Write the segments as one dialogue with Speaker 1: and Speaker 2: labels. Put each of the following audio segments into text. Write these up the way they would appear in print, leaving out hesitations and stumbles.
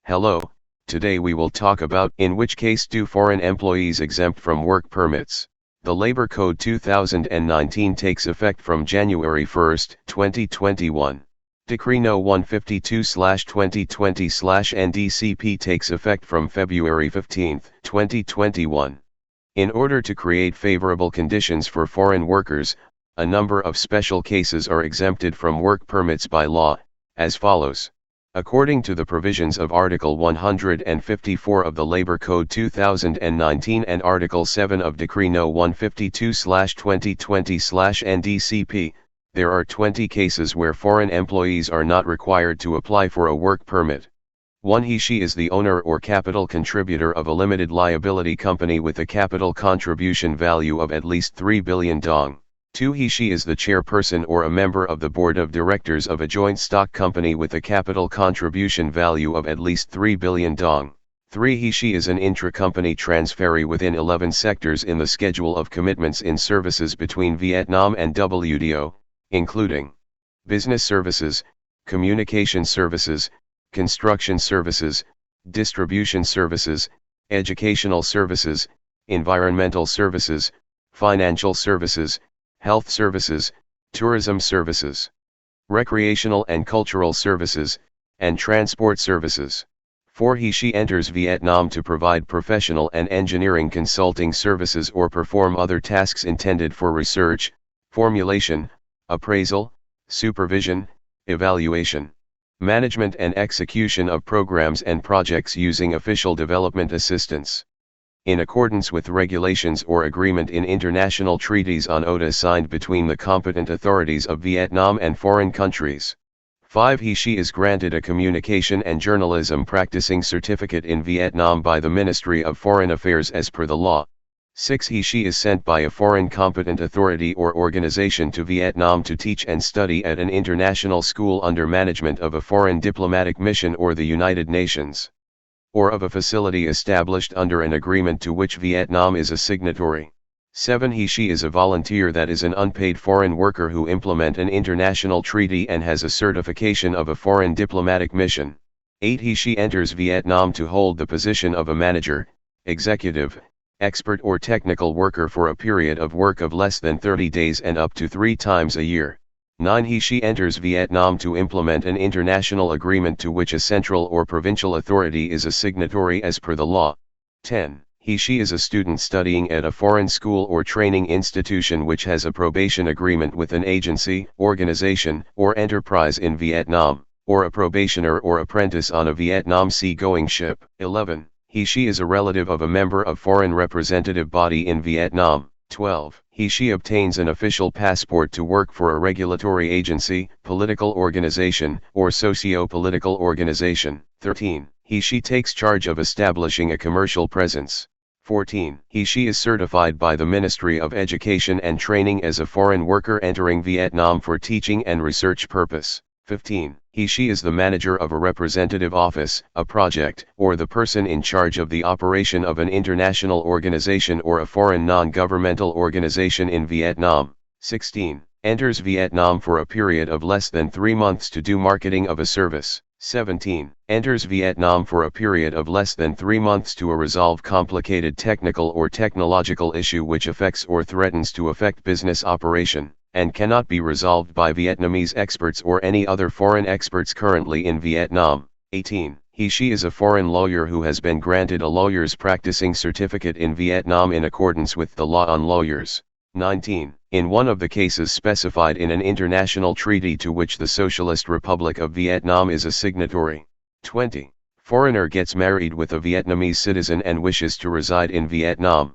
Speaker 1: Hello, today we will talk about in which case do foreign employees exempt from work permits. The Labor Code 2019 takes effect from January 1, 2021. Decree No.152/2020/NDCP takes effect from February 15, 2021. In order to create favorable conditions for foreign workers, a number of special cases are exempted from work permits by law, as follows. According to the provisions of Article 154 of the Labor Code 2019 and Article 7 of Decree No.152/2020/NDCP, there are 20 cases where foreign employees are not required to apply for a work permit. 1. He/she is the owner or capital contributor of a limited liability company with a capital contribution value of at least 3 billion dong. 2. He/she is the chairperson or a member of the board of directors of a joint stock company with a capital contribution value of at least 3 billion dong. 3. He/she is an intra-company transferee within 11 sectors in the Schedule of Commitments in Services between Vietnam and WTO, including business services, communication services, construction services, distribution services, educational services, environmental services, financial services, health services, tourism services, recreational and cultural services, and transport services. 4. He/she enters Vietnam to provide professional and engineering consulting services or perform other tasks intended for research, formulation, appraisal, supervision, evaluation, management and execution of programs and projects using official development assistance. In accordance with regulations or agreement in international treaties on ODA signed between the competent authorities of Vietnam and foreign countries. 5. He/she is granted a communication and journalism practicing certificate in Vietnam by the Ministry of Foreign Affairs as per the law. 6. He/she is sent by a foreign competent authority or organization to Vietnam to teach and study at an international school under management of a foreign diplomatic mission or the United Nations, or of a facility established under an agreement to which Vietnam is a signatory. 7. He/she is a volunteer, that is an unpaid foreign worker who implement an international treaty and has a certification of a foreign diplomatic mission. 8. He/she enters Vietnam to hold the position of a manager, executive, expert or technical worker for a period of work of less than 30 days and up to 3 times a year. 9. He/she enters Vietnam to implement an international agreement to which a central or provincial authority is a signatory as per the law. 10. He/she is a student studying at a foreign school or training institution which has a probation agreement with an agency, organization, or enterprise in Vietnam, or a probationer or apprentice on a Vietnam sea-going ship. 11. He/she is a relative of a member of foreign representative body in Vietnam. 12. He/she obtains an official passport to work for a regulatory agency, political organization, or socio-political organization. 13. He/she takes charge of establishing a commercial presence. 14. He/she is certified by the Ministry of Education and Training as a foreign worker entering Vietnam for teaching and research purpose. 15. He/she is the manager of a representative office, a project, or the person in charge of the operation of an international organization or a foreign non-governmental organization in Vietnam. 16. Enters Vietnam for a period of less than 3 months to do marketing of a service. 17. Enters Vietnam for a period of less than 3 months to resolve complicated technical or technological issue which affects or threatens to affect business operation, and cannot be resolved by Vietnamese experts or any other foreign experts currently in Vietnam. 18. He/she is a foreign lawyer who has been granted a lawyer's practicing certificate in Vietnam in accordance with the law on lawyers. 19. In one of the cases specified in an international treaty to which the Socialist Republic of Vietnam is a signatory. 20. Foreigner gets married with a Vietnamese citizen and wishes to reside in Vietnam.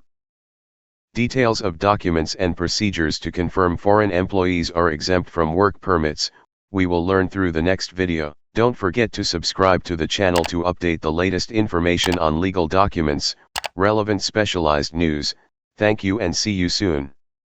Speaker 1: Details of documents and procedures to confirm foreign employees are exempt from work permits, we will learn through the next video. Don't forget to subscribe to the channel to update the latest information on legal documents, relevant specialized news. Thank you and see you soon.